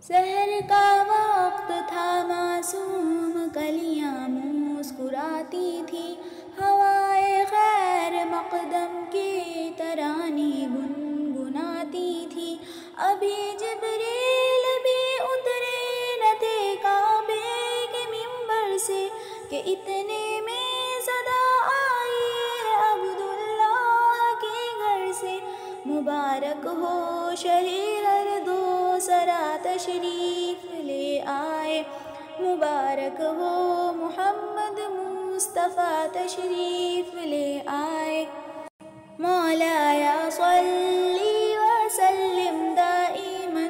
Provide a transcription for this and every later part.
سحر کا وقت تھا معصوم کلیاں مسکراتی تھی، ہوائے خیر مقدم کی ترانی گنگناتی تھی۔ ابھی جبریل بھی اترے نہ تھے کعبے کے منبر سے کہ اتنے میں صدا آئی ہے عبداللہ کے گھر سے۔ مبارک ہو شہی ہر دو سرا تشریف لے آئے، مبارک ہو محمد مصطفیٰ تشریف لے آئے۔ مولایا صلی وسلم دائما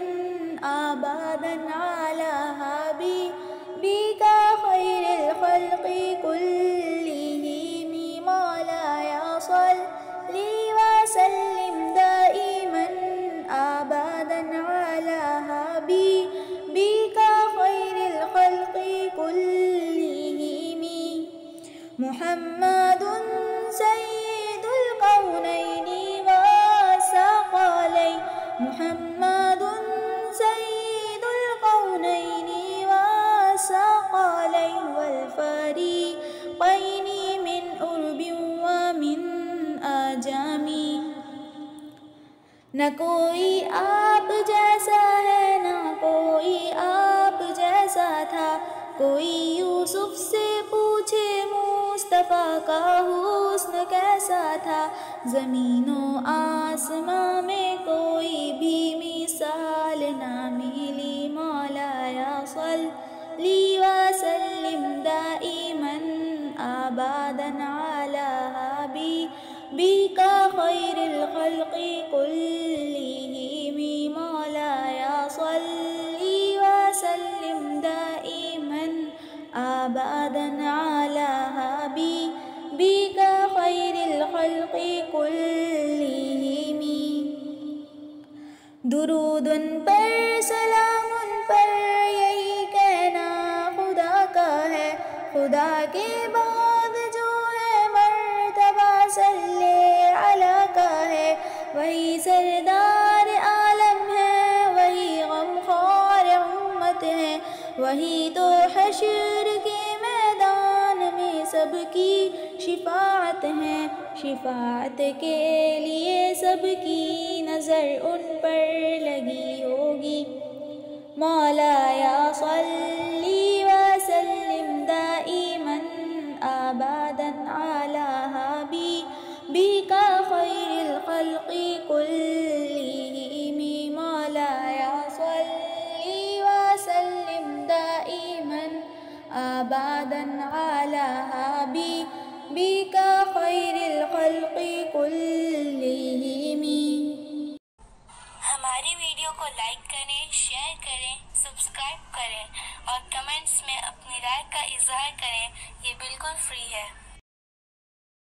ابدا علی حبیبک خیر الخلق کلہم۔ مولایا صلی وسلم دائما ابدا علی حبیبک خیر الخلق کلہم۔ محمد سید القونین والثقلین، محمد سید القونین والثقلین والفریقین من عرب ومن عجم۔ نہ کوئی آپ جیسا ہے نہ کوئی آپ جیسا تھا، کوئی یوسف سے پوچھے مصطفیٰ کا حسن کیسا تھا۔ زمین و آسماں میں کوئی بھی مثال نہ ملی۔ مولایا صلی وسلم دائما ابدا علی حبیبک خیر الخلق کلہم۔ مولایا صلی وسلم دائما ابدا علی حبیبک خیر الخلق کلہم۔ درود ان پر سلام ان پر یہی کہنا خدا کا ہے، خدا کے بعد جو ہے مرتبہ صلی علی کا ہے۔ وہی سردار عالم ہے، وہی غمخوار امت ہے، وہی تو حشر کے میدان میں سب کی شفاعت ہے۔ شفاعت کے لیے سب کی نظر ان پر لگی ہوگی۔ مولایا صلی وسلم دائما ابدا علی حبیبک خیر الخلق کلہم۔ مولایا صلی وسلم دائما ابدا علی حبیبک خیر الخلق کلہم۔ ہماری ویڈیو کو لائک کریں، شیئر کریں، سبسکرائب کریں اور کمنٹس میں اپنی رائے کا اظہار کریں، یہ بالکل فری ہے۔